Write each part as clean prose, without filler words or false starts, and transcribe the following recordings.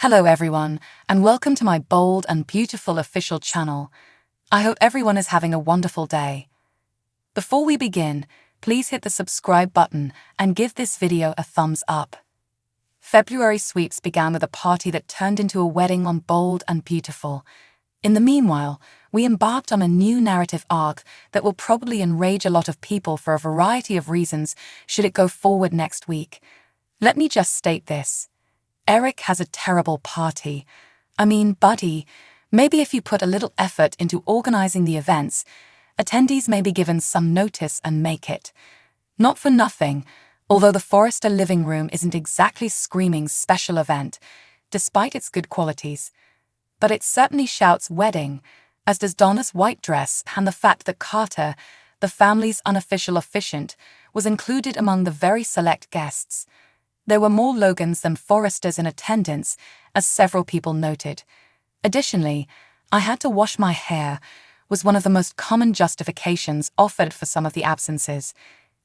Hello everyone, and welcome to my bold and beautiful official channel. I hope everyone is having a wonderful day. Before we begin, please hit the subscribe button and give this video a thumbs up. February sweeps began with a party that turned into a wedding on Bold and Beautiful. In the meanwhile, we embarked on a new narrative arc that will probably enrage a lot of people for a variety of reasons should it go forward next week. Let me just state this. Eric has a terrible party. I mean, buddy, maybe if you put a little effort into organizing the events, attendees may be given some notice and make it. Not for nothing, although the Forrester living room isn't exactly screaming special event, despite its good qualities. But it certainly shouts wedding, as does Donna's white dress and the fact that Carter, the family's unofficial officiant, was included among the very select guests. There were more Logans than Forresters in attendance, as several people noted. Additionally, I had to wash my hair, was one of the most common justifications offered for some of the absences.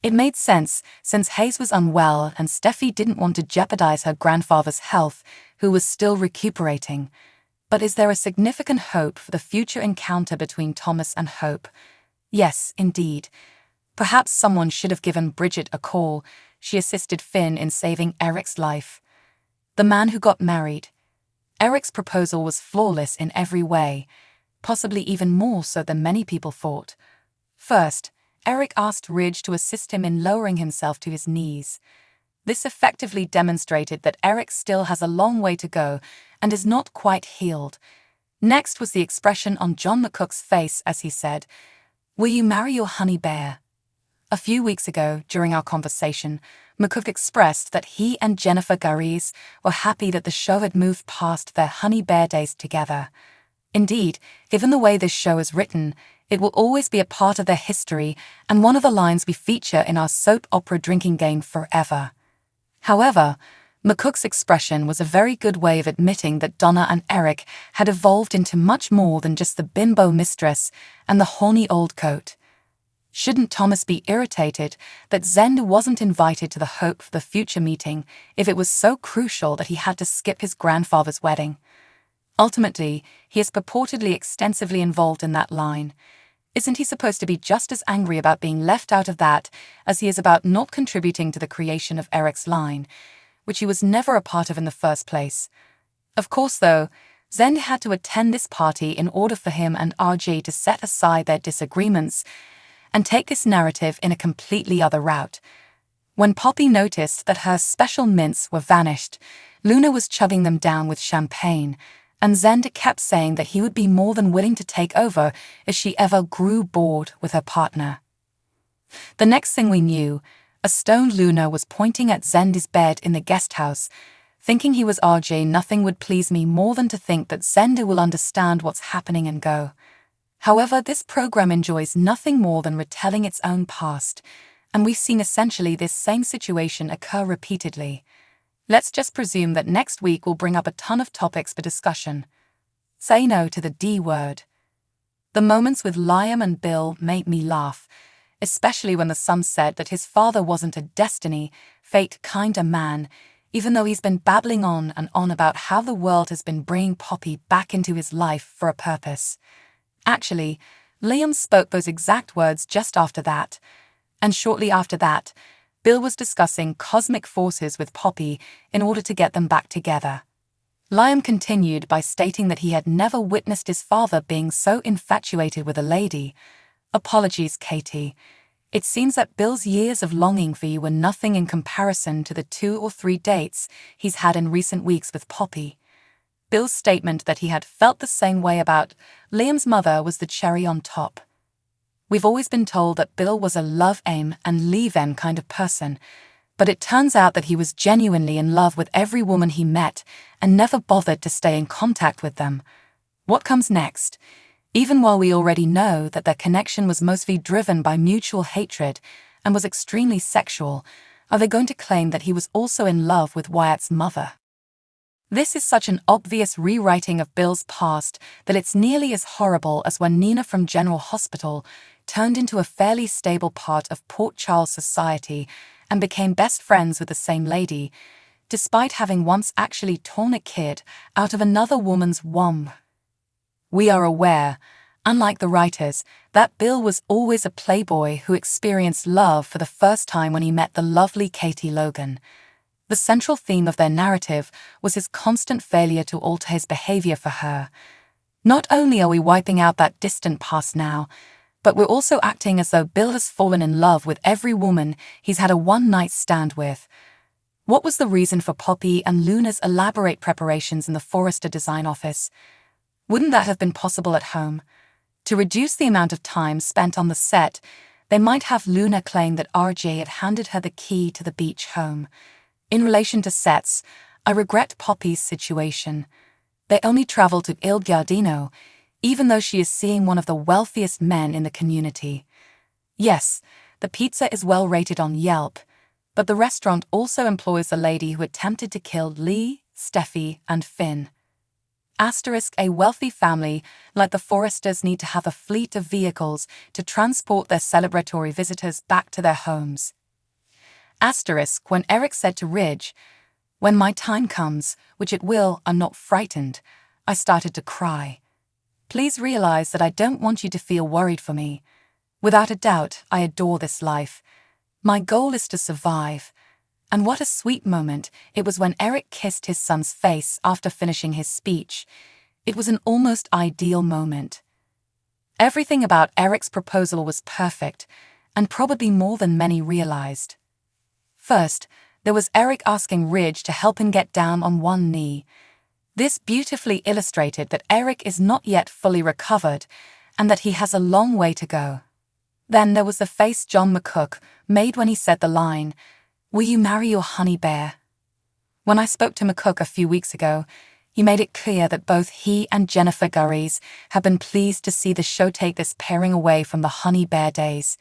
It made sense, since Hayes was unwell and Steffi didn't want to jeopardize her grandfather's health, who was still recuperating. But is there a significant hope for the future encounter between Thomas and Hope? Yes, indeed. Perhaps someone should have given Bridget a call. She assisted Finn in saving Eric's life. The man who got married. Eric's proposal was flawless in every way, possibly even more so than many people thought. First, Eric asked Ridge to assist him in lowering himself to his knees. This effectively demonstrated that Eric still has a long way to go and is not quite healed. Next was the expression on John McCook's face as he said, "Will you marry your honey bear?" A few weeks ago, during our conversation, McCook expressed that he and Jennifer Garees were happy that the show had moved past their honey bear days together. Indeed, given the way this show is written, it will always be a part of their history and one of the lines we feature in our soap opera drinking game forever. However, McCook's expression was a very good way of admitting that Donna and Eric had evolved into much more than just the bimbo mistress and the horny old coat. Shouldn't Thomas be irritated that Zende wasn't invited to the Hope for the Future meeting if it was so crucial that he had to skip his grandfather's wedding? Ultimately, he is purportedly extensively involved in that line. Isn't he supposed to be just as angry about being left out of that as he is about not contributing to the creation of Eric's line, which he was never a part of in the first place? Of course, though, Zende had to attend this party in order for him and RG to set aside their disagreements and take this narrative in a completely other route. When Poppy noticed that her special mints were vanished, Luna was chugging them down with champagne, and Zende kept saying that he would be more than willing to take over if she ever grew bored with her partner. The next thing we knew, a stoned Luna was pointing at Zende's bed in the guest house, thinking he was RJ. Nothing would please me more than to think that Zende will understand what's happening and go. However, this program enjoys nothing more than retelling its own past, and we've seen essentially this same situation occur repeatedly. Let's just presume that next week will bring up a ton of topics for discussion. Say no to the D word. The moments with Liam and Bill made me laugh, especially when the son said that his father wasn't a destiny, fate kinda man, even though he's been babbling on and on about how the world has been bringing Poppy back into his life for a purpose. Actually, Liam spoke those exact words just after that, and shortly after that, Bill was discussing cosmic forces with Poppy in order to get them back together. Liam continued by stating that he had never witnessed his father being so infatuated with a lady. Apologies, Katie. It seems that Bill's years of longing for you were nothing in comparison to the 2 or 3 dates he's had in recent weeks with Poppy. Bill's statement that he had felt the same way about Liam's mother was the cherry on top. We've always been told that Bill was a love aim and leave aim kind of person, but it turns out that he was genuinely in love with every woman he met and never bothered to stay in contact with them. What comes next? Even while we already know that their connection was mostly driven by mutual hatred and was extremely sexual, are they going to claim that he was also in love with Wyatt's mother? This is such an obvious rewriting of Bill's past that it's nearly as horrible as when Nina from General Hospital turned into a fairly stable part of Port Charles society and became best friends with the same lady, despite having once actually torn a kid out of another woman's womb. We are aware, unlike the writers, that Bill was always a playboy who experienced love for the first time when he met the lovely Katie Logan. The central theme of their narrative was his constant failure to alter his behavior for her. Not only are we wiping out that distant past now, but we're also acting as though Bill has fallen in love with every woman he's had a one-night stand with. What was the reason for Poppy and Luna's elaborate preparations in the Forrester design office? Wouldn't that have been possible at home? To reduce the amount of time spent on the set, they might have Luna claim that RJ had handed her the key to the beach home. In relation to sets, I regret Poppy's situation. They only travel to Il Giardino, even though she is seeing one of the wealthiest men in the community. Yes, the pizza is well rated on Yelp, but the restaurant also employs the lady who attempted to kill Lee, Steffi, and Finn. A wealthy family like the Forresters need to have a fleet of vehicles to transport their celebratory visitors back to their homes. When Eric said to Ridge, "When my time comes, which it will, I'm not frightened," I started to cry. Please realize that I don't want you to feel worried for me. Without a doubt, I adore this life. My goal is to survive. And what a sweet moment it was when Eric kissed his son's face after finishing his speech. It was an almost ideal moment. Everything about Eric's proposal was perfect, and probably more than many realized. First, there was Eric asking Ridge to help him get down on one knee. This beautifully illustrated that Eric is not yet fully recovered and that he has a long way to go. Then there was the face John McCook made when he said the line, "Will you marry your honey bear?" When I spoke to McCook a few weeks ago, he made it clear that both he and Jennifer Gurries have been pleased to see the show take this pairing away from the honey bear days.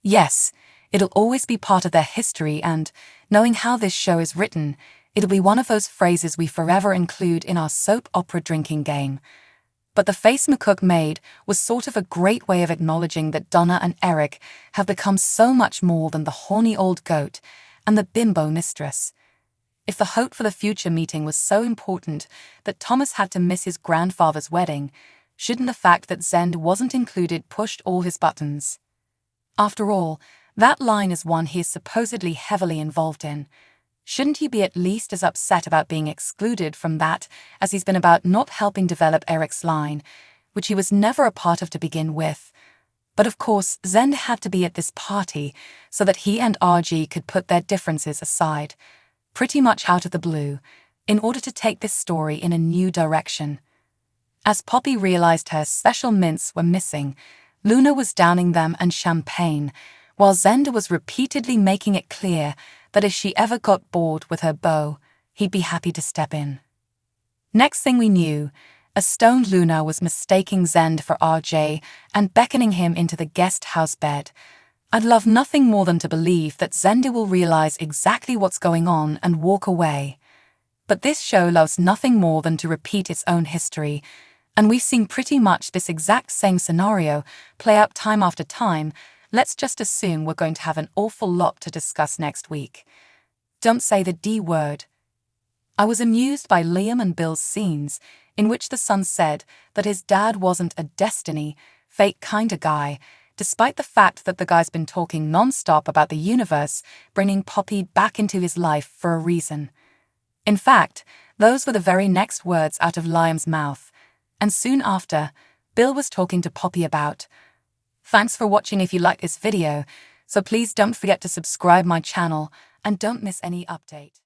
Yes, it'll always be part of their history, and, knowing how this show is written, it'll be one of those phrases we forever include in our soap opera drinking game. But the face McCook made was sort of a great way of acknowledging that Donna and Eric have become so much more than the horny old goat and the bimbo mistress. If the Hope for the Future meeting was so important that Thomas had to miss his grandfather's wedding, shouldn't the fact that Zende wasn't included pushed all his buttons? After all, that line is one he is supposedly heavily involved in. Shouldn't he be at least as upset about being excluded from that as he's been about not helping develop Eric's line, which he was never a part of to begin with? But of course, Zende had to be at this party so that he and RG could put their differences aside, pretty much out of the blue, in order to take this story in a new direction. As Poppy realized her special mints were missing, Luna was downing them and champagne, while Zende was repeatedly making it clear that if she ever got bored with her beau, he'd be happy to step in. Next thing we knew, a stoned Luna was mistaking Zende for RJ and beckoning him into the guest house bed. I'd love nothing more than to believe that Zende will realize exactly what's going on and walk away. But this show loves nothing more than to repeat its own history, and we've seen pretty much this exact same scenario play out time after time. Let's just assume we're going to have an awful lot to discuss next week. Don't say the D word. I was amused by Liam and Bill's scenes, in which the son said that his dad wasn't a destiny, fate kinda guy, despite the fact that the guy's been talking non-stop about the universe bringing Poppy back into his life for a reason. In fact, those were the very next words out of Liam's mouth, and soon after, Bill was talking to Poppy about, "Thanks for watching if you like this video, so please don't forget to subscribe my channel and don't miss any update."